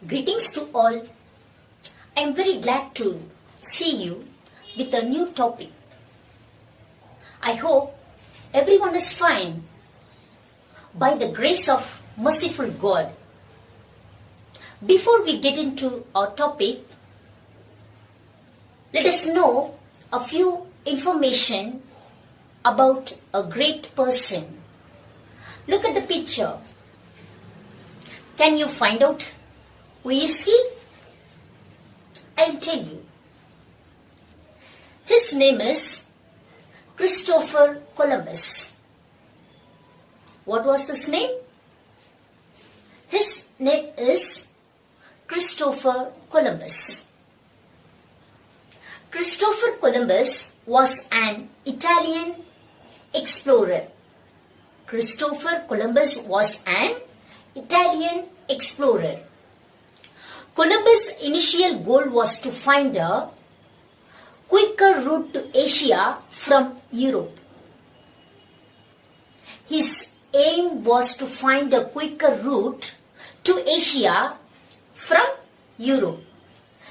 Greetings to all. I am very glad to see you with a new topic. I hope everyone is fine by the grace of merciful God. Before we get into our topic, let us know a few information about a great person. Look at the picture. Can you find out who is he? I'll tell you. His name is Christopher Columbus. What was his name? His name is Christopher Columbus. Christopher Columbus was an Italian explorer. Christopher Columbus was an Italian explorer. Columbus' initial goal was to find a quicker route to Asia from Europe. His aim was to find a quicker route to Asia from Europe,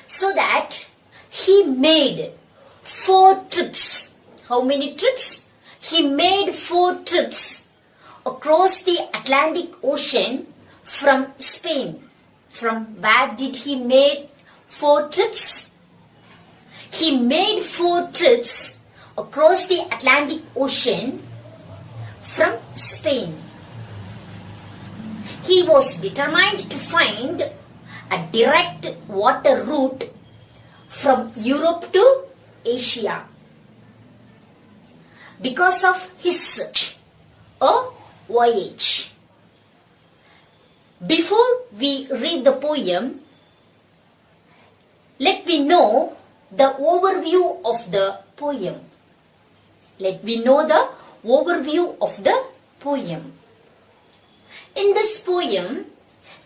so that he made 4 trips. How many trips? He made 4 trips across the Atlantic Ocean from Spain. From where did he make 4 trips? He made 4 trips across the Atlantic Ocean from Spain. He was determined to find a direct water route from Europe to Asia. Because of his search, a voyage. Before we read the poem, let me know the overview of the poem. Let me know the overview of the poem. In this poem,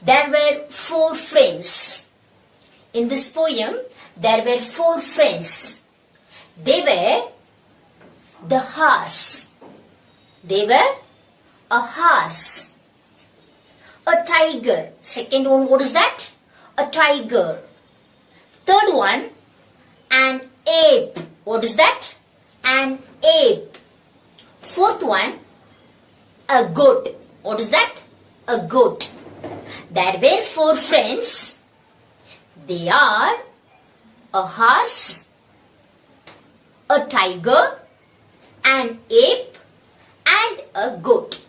there were 4 friends. In this poem, there were 4 friends. They were the horse. They were a horse. A tiger. Second one, what is that? A tiger. Third one, an ape. What is that? An ape. Fourth one, a goat. What is that? A goat. There were 4 friends. They are a horse, a tiger, an ape, and a goat.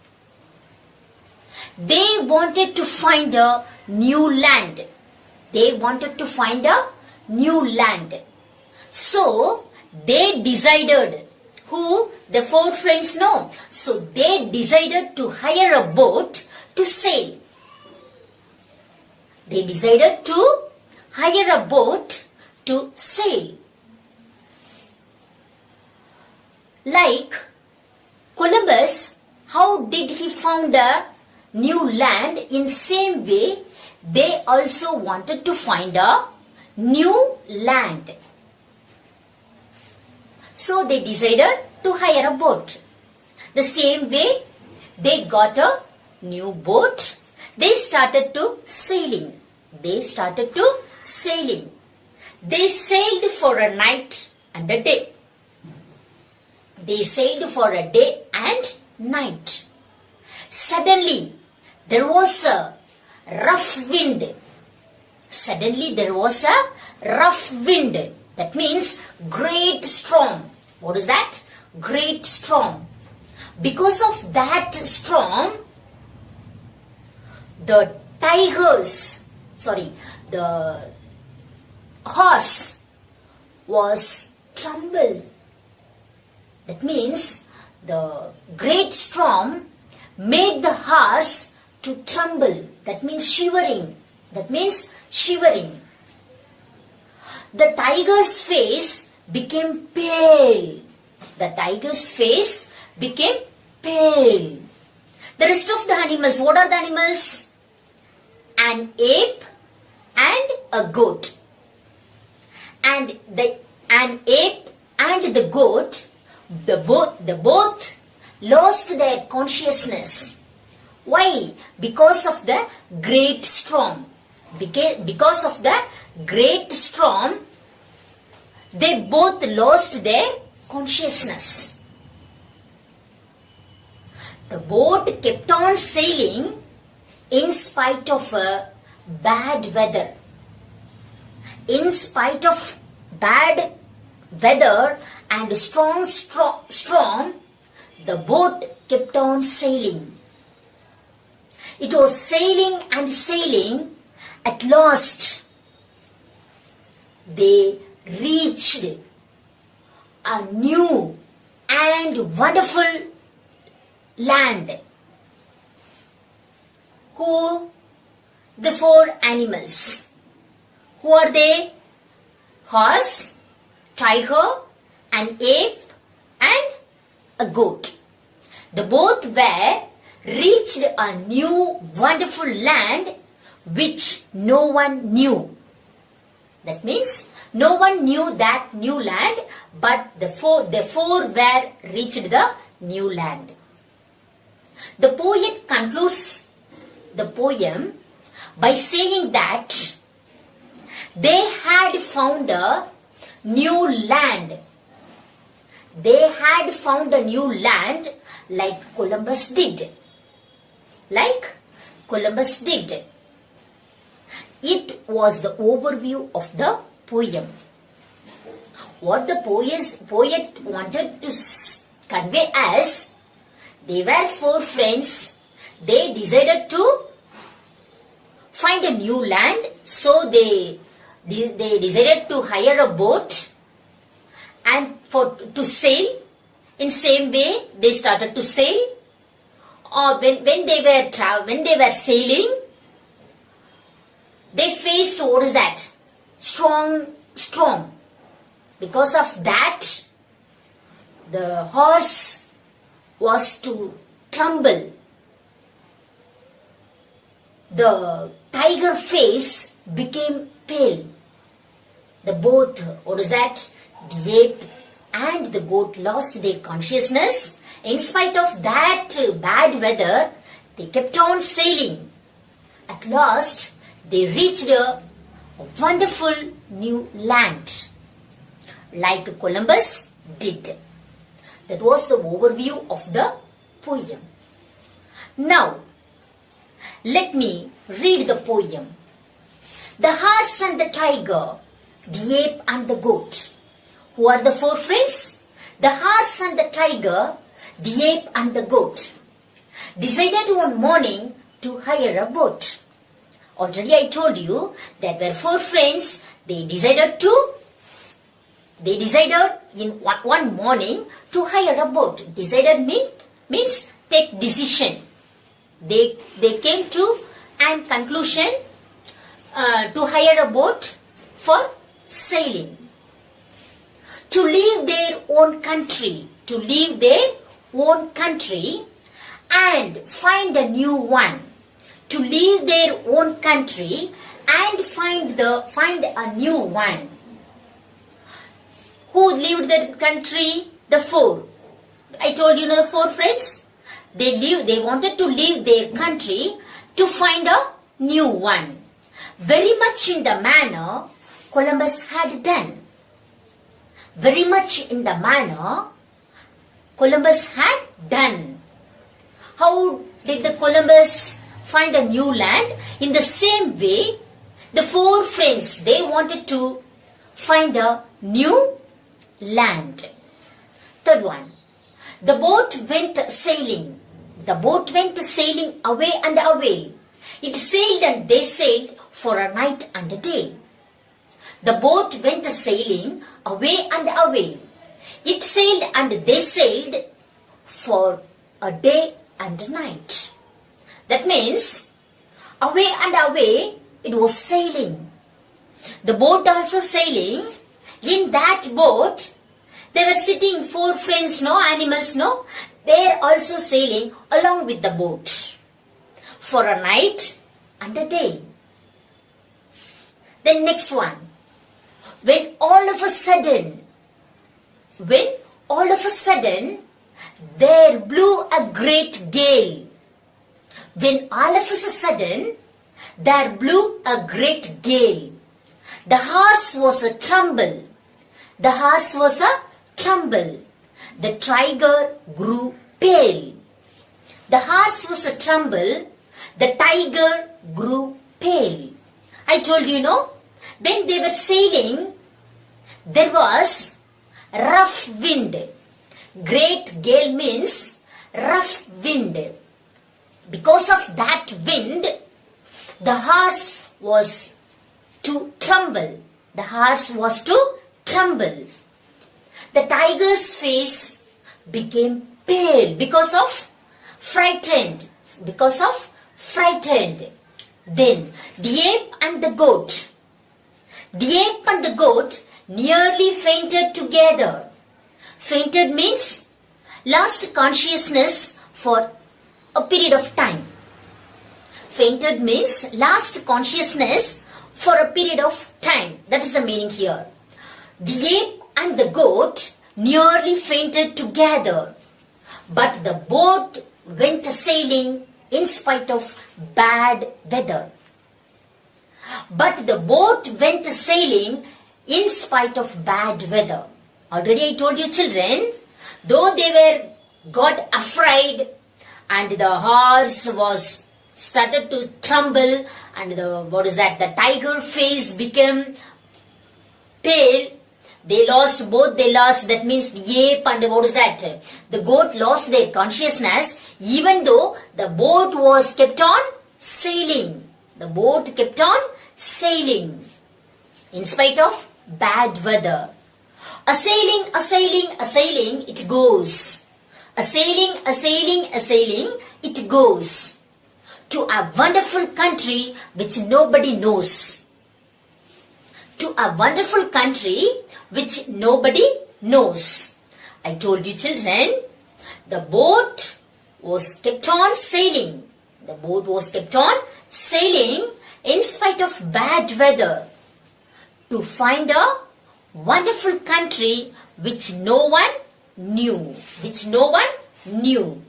They wanted to find a new land. They wanted to find a new land. So, they decided, who the 4 friends know. So, they decided to hire a boat to sail. They decided to hire a boat to sail. Like Columbus, how did he found a new land? In same way, they also wanted to find a new land. So they decided to hire a boat. The same way, they got a new boat. They started to sailing. They started to sailing. They sailed for a night and a day. They sailed for a day and night. Suddenly, there was a rough wind. Suddenly, there was a rough wind. That means great storm. What is that? Great storm. Because of that storm, the horse was trembled. That means the great storm made the horse to tremble. That means shivering. That means shivering. The tiger's face became pale. The tiger's face became pale. The rest of the animals, what are the animals? An ape and a goat. And an ape and the goat, both lost their consciousness. Why? Because of the great storm. Because of the great storm, they both lost their consciousness. The boat kept on sailing in spite of bad weather. In spite of bad weather and strong storm, the boat kept on sailing. It was sailing and sailing. At last, they reached a new and wonderful land. Who? The four animals. Who are they? Horse, tiger, an ape, and a goat. The both were reached a new wonderful land which no one knew. That means no one knew that new land, but the four were reached the new land. The poet concludes the poem by saying that they had found a new land. They had found a new land like Columbus did. Like Columbus did. It was the overview of the poem. What the poet wanted to convey as, they were four friends. They decided to find a new land, so they decided to hire a boat and to sail. In same way, they started to sail. Or when they were sailing, they faced, what is that? Strong storm. Because of that, the horse was to tremble. The tiger face became pale. The both, what is that? The ape and the goat lost their consciousness. In spite of that bad weather, they kept on sailing. At last, they reached a wonderful new land, like Columbus did. That was the overview of the poem. Now, let me read the poem. The horse and the tiger, the ape and the goat. Who are the four friends? The horse and the tiger, the ape and the goat decided one morning to hire a boat. Already I told you that were four friends. They decided in one morning to hire a boat. Decided means take decision. They came to an conclusion to hire a boat for sailing. To leave their own country. And find a new one. To leave their own country and find a new one. Who lived the country? The four. I told you, the four friends. They wanted to leave their country to find a new one. Very much in the manner Columbus had done. Very much in the manner Columbus had done. How did the Columbus find a new land? In the same way, the four friends, they wanted to find a new land. Third one, the boat went sailing. The boat went sailing away and away. It sailed and they sailed for a night and a day. The boat went sailing away and away. It sailed and they sailed for a day and a night. That means, away and away, it was sailing. The boat also sailing. In that boat, they were sitting four friends, animals, They are also sailing along with the boat for a night and a day. Then next one. When all of a sudden, there blew a great gale. When all of a sudden, there blew a great gale. The horse was a tremble. The horse was a tremble. The tiger grew pale. The horse was a tremble. The tiger grew pale. I told you, when they were sailing, there was rough wind. Great gale means rough wind. Because of that wind, the horse was to tremble. The horse was to tremble. The tiger's face became pale because of frightened. Because of frightened. Then the ape and the goat. The ape and the goat nearly fainted together. Fainted means lost consciousness for a period of time. Fainted means lost consciousness for a period of time. That is the meaning here. The ape and the goat nearly fainted together, but the boat went sailing in spite of bad weather. But the boat went sailing in spite of bad weather. Already I told you, children, though they were got afraid and the horse was started to tremble and the tiger face became pale. They lost, that means the ape and the goat lost their consciousness, even though the boat was kept on sailing. The boat kept on sailing in spite of bad weather. A sailing, it goes. A sailing, it goes to a wonderful country which nobody knows. To a wonderful country which nobody knows. I told you, children, the boat was kept on sailing. The boat was kept on sailing in spite of bad weather to find a wonderful country which no one knew. Which no one knew.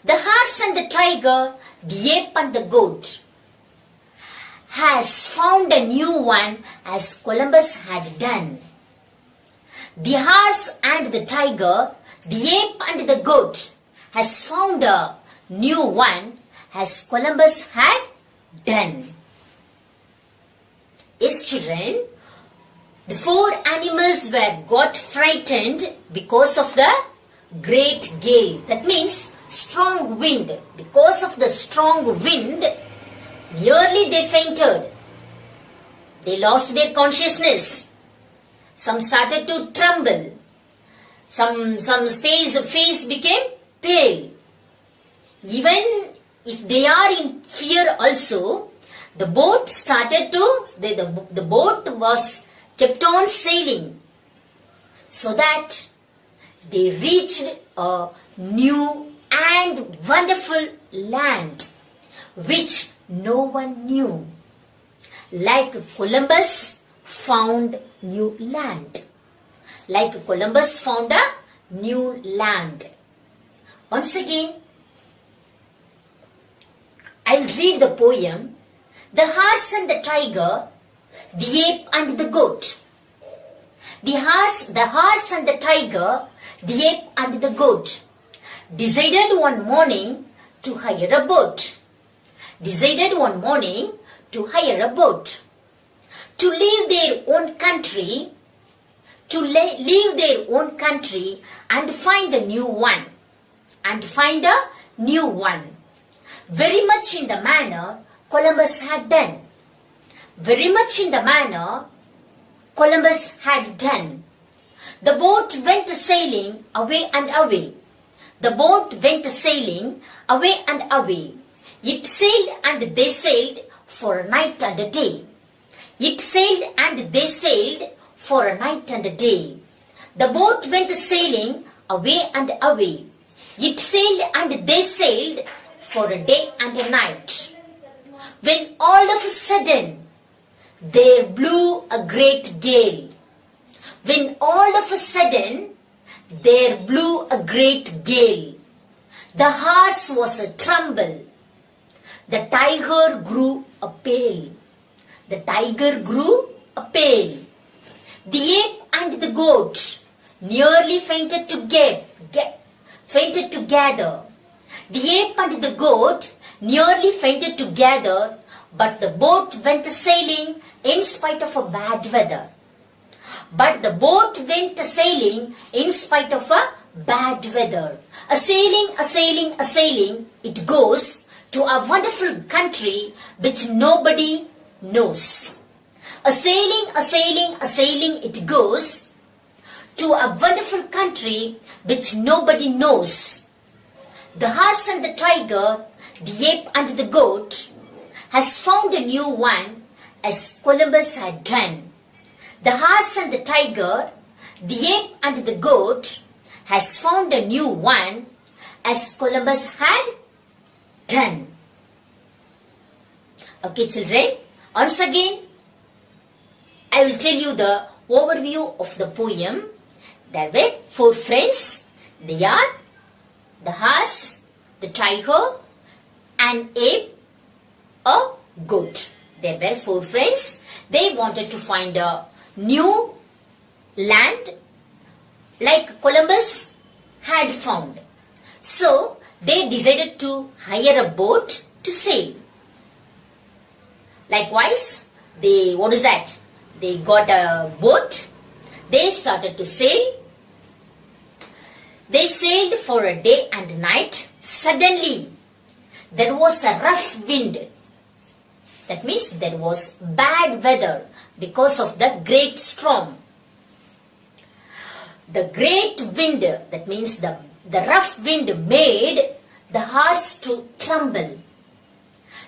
The horse and the tiger, the ape and the goat has found a new one as Columbus had done. The horse and the tiger, the ape and the goat has found a new one as Columbus had done. Yes, children, the four animals got frightened because of the great gale. That means strong wind. Because of the strong wind, nearly they fainted. They lost their consciousness. Some started to tremble. Some face became pale. Even if they are in fear also, the boat the boat was kept on sailing so that they reached a new and wonderful land which no one knew. Like Columbus found new land. Like Columbus found a new land. Once again, I'll read the poem. The horse and the tiger, the ape and the goat. The horse and the tiger, the ape and the goat decided one morning to hire a boat. Decided one morning to hire a boat. To leave their own country, and find a new one. Very much in the manner Columbus had done. The boat went sailing away and away. It sailed and they sailed for a night and a day. The boat went sailing away and away. It sailed and they sailed for a day and a night. When all of a sudden there blew a great gale. The horse was a tremble. The tiger grew a pale. The tiger grew a pale. The ape and the goat nearly fainted together. The ape and the goat nearly fainted together, but the boat went sailing in spite of a bad weather. A sailing, it goes to a wonderful country which nobody knows. A sailing, it goes to a wonderful country which nobody knows. The horse and the tiger, the ape and the goat has found a new one as Columbus had done. The horse and the tiger, the ape and the goat has found a new one as Columbus had done. Okay, children, once again, I will tell you the overview of the poem. There were 4 friends. They are the horse, the tiger, an ape, a goat. There were 4 friends. They wanted to find a new land like Columbus had found. So they decided to hire a boat to sail. Likewise, they got a boat. They started to sail. They sailed for a day and night. Suddenly, there was a rough wind. That means there was bad weather because of the great storm. The great wind, that means the rough wind made the horse to tremble.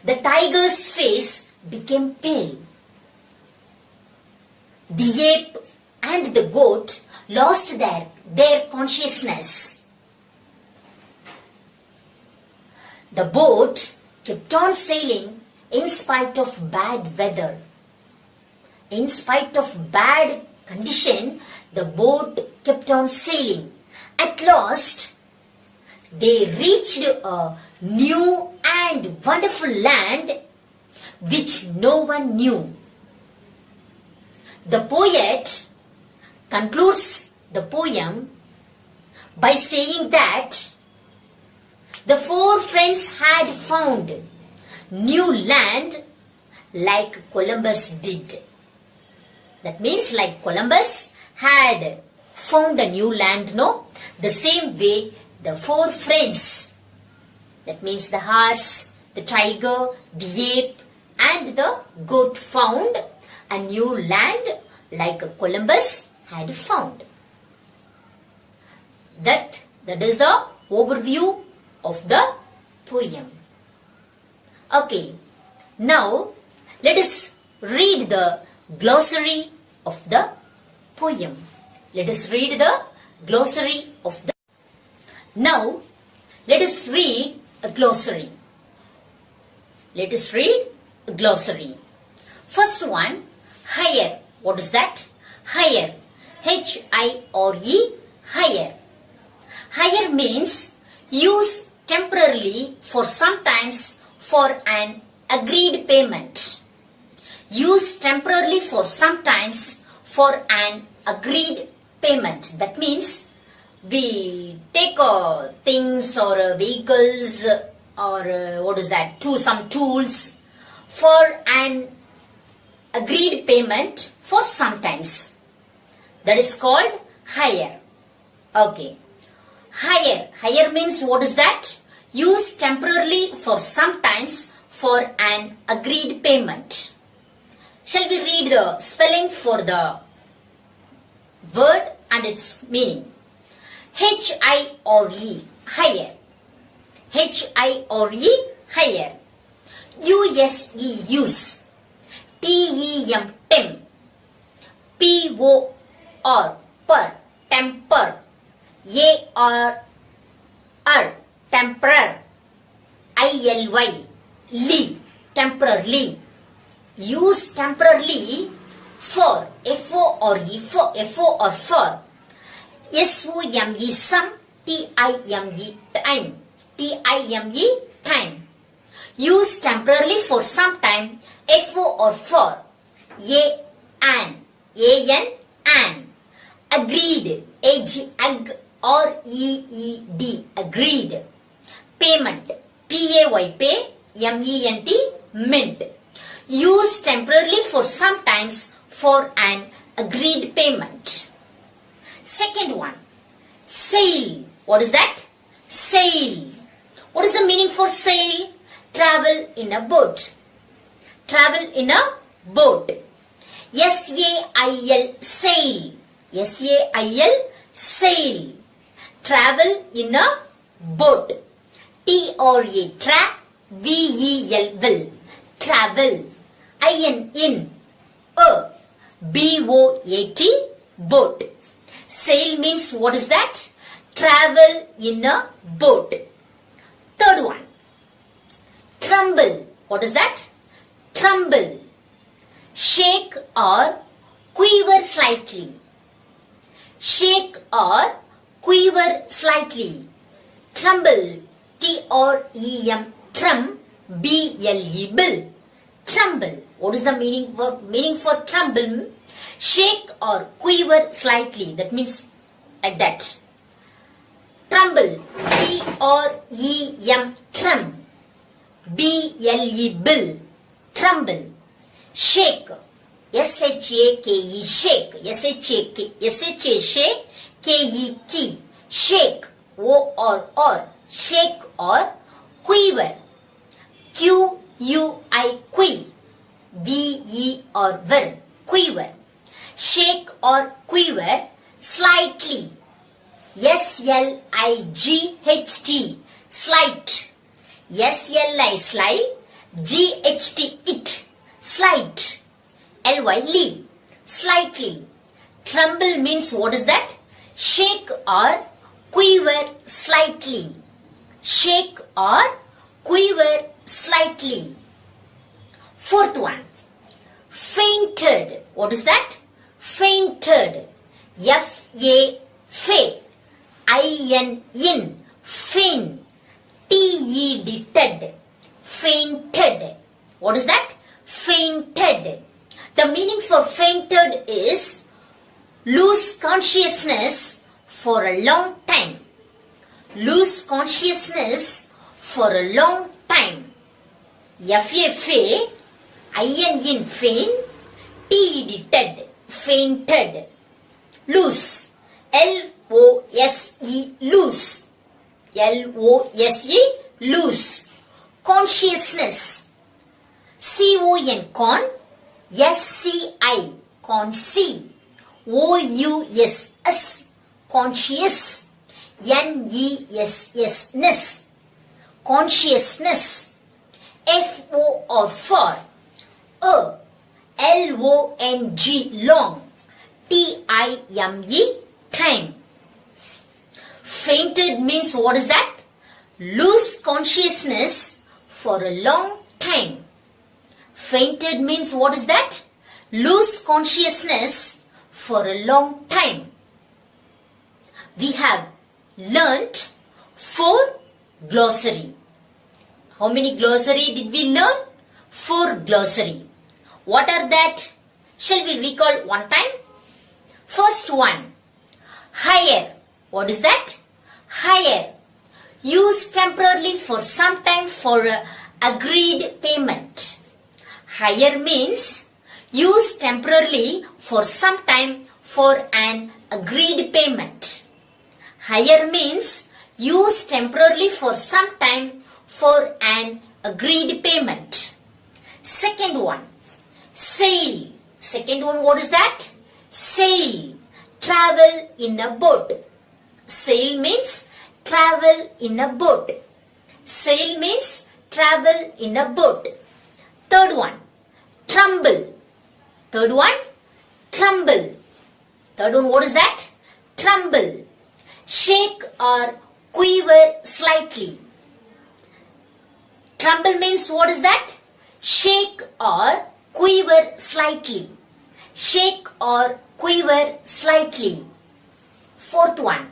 The tiger's face became pale. The ape and the goat lost their consciousness. The boat kept on sailing in spite of bad weather. In spite of bad condition, the boat kept on sailing. At last, they reached a new and wonderful land which no one knew. The poet concludes the poem by saying that the 4 friends had found new land like Columbus did. That means like Columbus had found a new land, no? The same way the 4 friends, that means the horse, the tiger, the ape and the goat found a new land like Columbus had found. That is the overview of the poem. Okay, now let us read the glossary of the poem. Let us read the glossary of the. Now, let us read a glossary. Let us read a glossary. First one, hire. What is that? Hire. H-I-R-E, hire. Hire means use temporarily for sometimes for an agreed payment. Use temporarily for sometimes for an agreed payment. That means we take things or vehicles or some tools for an agreed payment for sometimes. That is called hire. Okay. Hire. Hire means what is that? Use temporarily for sometimes for an agreed payment. Shall we read the spelling for the word and its meaning? H-I-R-E, hire. H-I-R-E, hire. U-S-E, use. T-E-M, tem. P-O-R, per, temper. A-R-R, temperer. I-L-Y, li, temporarily. Use temporarily for, F-O-R-E, for, F-O or for. S-O-M-E, some, T-I-M-E, time. T-I-M-E, time. Use temporarily for some time. For or for. An. An. Agreed. Ag or eed. Agreed. Payment. Pay. Pay. Ment. Mint. Use temporarily for sometimes for an agreed payment. Second one. Sail. What is that? Sail. What is the meaning for sail? Travel in a boat. Travel in a boat. S-A-I-L. Sail. S-A-I-L. Sail. Travel in a boat. T-R-A. Tra. V-E-L. Will. Travel. I-N. In. A. B-O-A-T. Boat. Sail means what is that? Travel in a boat. Third one. Tremble. What is that? Tremble. Shake or quiver slightly. Shake or quiver slightly. Tremble. T-R-E-M. Trem. B-L-E. Bill. Tremble. What is the meaning for tremble? Shake or quiver slightly. That means like that. Tremble. T-R-E-M. Trem. B-L-E. Bill. Tremble. Shake. S-H-A-K-E. Shake. S-H-A. Shake. K-E. Key. Shake. O-R. Shake or quiver. Q-U-I. Qui. V-E-R. Ver. Quiver. Shake or quiver slightly. S-L-I-G-H-T. Slight. S-L-I. Slight. G-H-T. It. Slight. L-Y. Lee. Slightly. Tremble means what is that? Shake or quiver slightly. Shake or quiver slightly. Fourth one. Fainted. What is that? Fainted. F-A. Fe. I-N. In. Faint. T-E-D. Ted. Fainted. What is that? Fainted. The meaning for fainted is lose consciousness for a long time. Lose consciousness for a long time. F-A. I-N. In. Faint. T-E-D. Ted. Fainted. Lose. L-O-S-E. Lose. L-O-S-E. Lose. Consciousness. C-O-N. Con. S-C-I. Con. C. O-U-S-S. Conscious. N-E-S-S. Ness. Consciousness. F-O or for. A. L-O-N-G. Long. T-I-M-E. Time. Fainted means what is that? Lose consciousness for a long time. Fainted means what is that? Lose consciousness for a long time. We have learnt 4 glossary. How many glossary did we learn? 4 glossary. What are that? Shall we recall one time? First one. Hire. What is that? Hire. Used temporarily for some time for agreed payment. Hire means used temporarily for some time for an agreed payment. Hire means used temporarily for some time for an agreed payment. Second one. Sail. Second one, what is that? Sail. Travel in a boat. Sail means travel in a boat. Sail means travel in a boat. Third one. Tremble. Third one. Tremble. Third one, what is that? Tremble. Shake or quiver slightly. Tremble means what is that? Shake or quiver slightly. Shake or quiver slightly. Fourth one.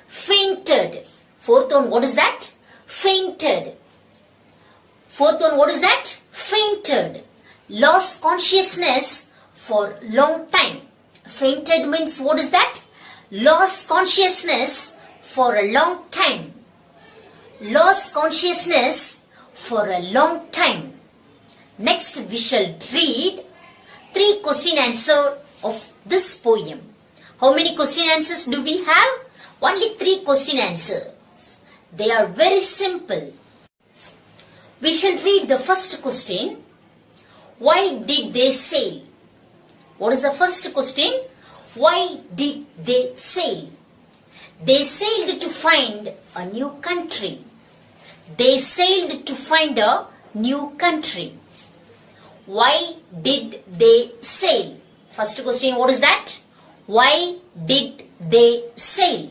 Fainted. Fourth one, what is that? Fainted. Fourth one, what is that? Fainted. Lost consciousness for long time. Fainted means what is that? Lost consciousness for a long time. Lost consciousness for a long time. Next we shall read 3 question answer of this poem. How many question answers do we have? Only 3 question answers. They are very simple. We shall read the first question. Why did they sail? What is the first question? Why did they sail? They sailed to find a new country. They sailed to find a new country. Why did they sail? First question, what is that? Why did they sail?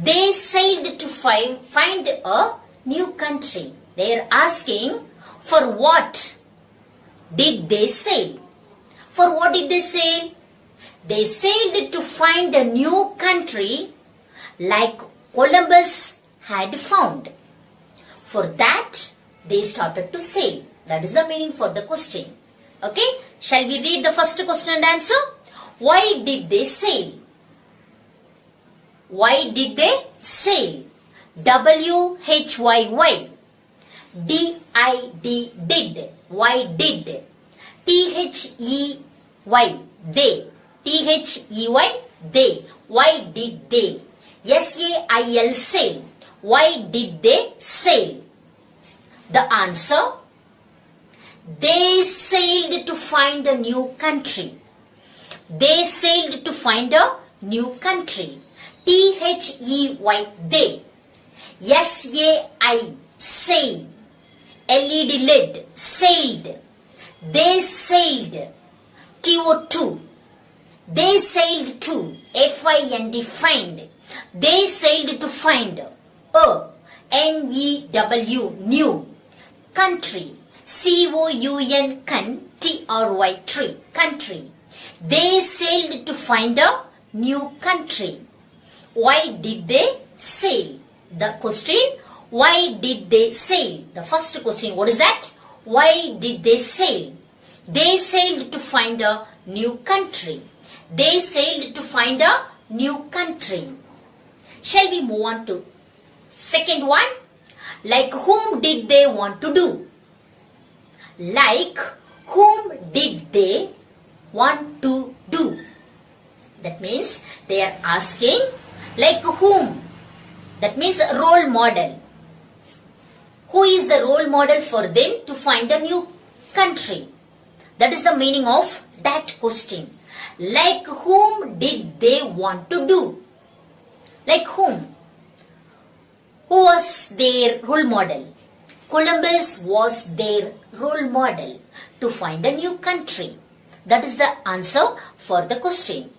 They sailed to find a new country. They are asking for what did they sail? For what did they sail? They sailed to find a new country like Columbus had found. For that, they started to sail. That is the meaning for the question. Okay, shall we read the first question and answer? Why did they sail? Why did they sail? W-H-Y-Y. D-I-D, did. Why did? T-H-E-Y, they. T-H-E-Y, they. Why did they? S-A-I-L, sail. Why did they sail? The answer, they sailed to find a new country. They sailed to find a new country. T-H-E-Y, they. S-A-I, sail. L-E-D, led, sailed. They sailed. T-O-2, they sailed to. F-I-N-D, find. They sailed to find a. N-E-W, new. Country. C-O-U-N, T-R-Y, tree, country. They sailed to find a new country. Why did they sail? The question, why did they sail? The first question, what is that? Why did they sail? They sailed to find a new country. They sailed to find a new country. Shall we move on to second one? Like whom did they want to do? Like whom did they want to do? That means they are asking like whom. That means a role model. Who is the role model for them to find a new country? That is the meaning of that question. Like whom did they want to do? Like whom? Who was their role model? Columbus was their role model to find a new country. That is the answer for the question.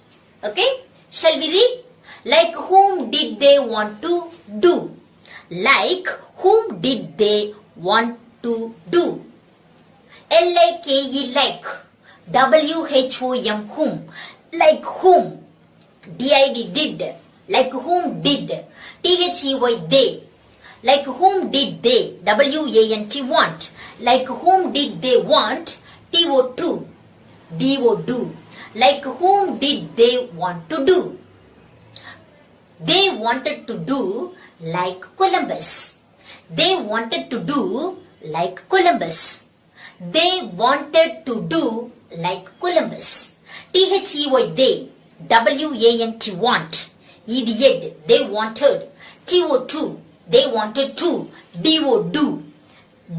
Okay? Shall we read? Like whom did they want to do? Like whom did they want to do? L-I-K-E, like. W-H-O-M, whom. Like whom. D-I-D, did. Like whom did. T-H-E-Y, they. Like whom did they? W-A-N-T, want. Like whom did they want? T-O-2, D-O, do. Like whom did they want to do? They wanted to do like Columbus. They wanted to do like Columbus. They wanted to do like Columbus. T-H-E-Y, they. W-A-N-T, want. Idiot, they wanted. T-O-2, they wanted to. D-O, do.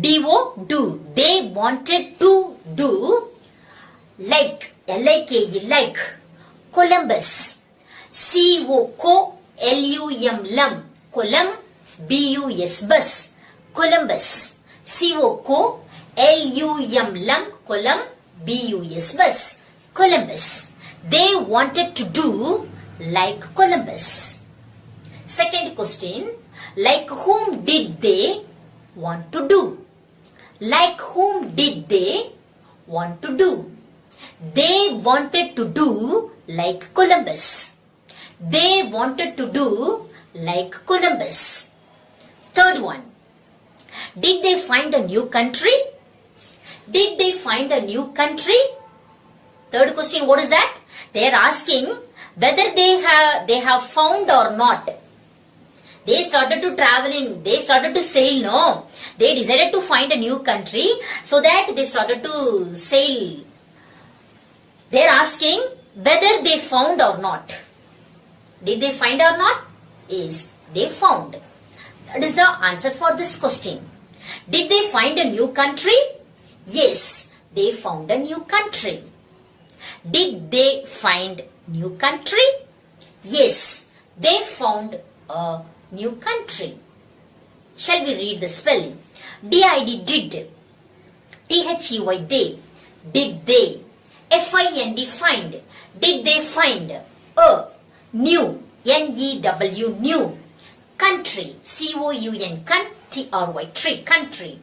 D-O, do. They wanted to do like. L-I-K-E, like. Columbus. C-O, co. L-U-M, lum. Colum. B-U-S, bus. Columbus. C-O, co. L-U-M, lum. Colum. B-U-S, bus. Columbus. They wanted to do like Columbus. Second question. Like whom did they want to do? Like whom did they want to do? They wanted to do like Columbus. They wanted to do like Columbus. Third one. Did they find a new country? Did they find a new country? Third question, what is that? They are asking whether they have found or not. They started to traveling. They started to sail. No, they decided to find a new country, so that they started to sail. They are asking whether they found or not. Did they find or not? Yes, they found. That is the answer for this question. Did they find a new country? Yes, they found a new country. Did they find new country? Yes, they found a new country. Shall we read the spelling? D-I-D, did. T-H-E-Y, they. Did they? F-I-N-D, find. Did they find a new, N-E-W, new country, C-O-U-N, T-R-Y, tree, country.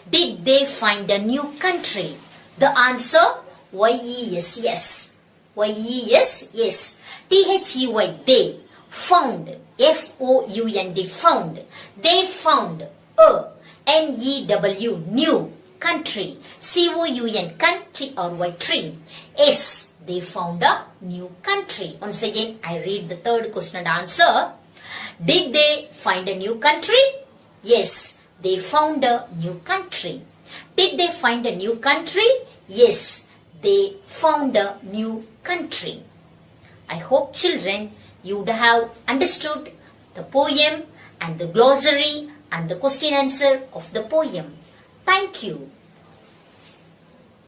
Did they find a new country? The answer, Y-E-S, yes. Y-E-S, yes. T-H-E-Y, they. Found, F-O-U-N-D, found. They found a, N-E-W, new country, C-O-U-N, T-R-Y, tree. S, they found a new country. Once again, I read the third question and answer. Did they find a new country? Yes, they found a new country. Did they find a new country? Yes, they found a new country. I hope, children, you would have understood the poem and the glossary and the question answer of the poem. Thank you.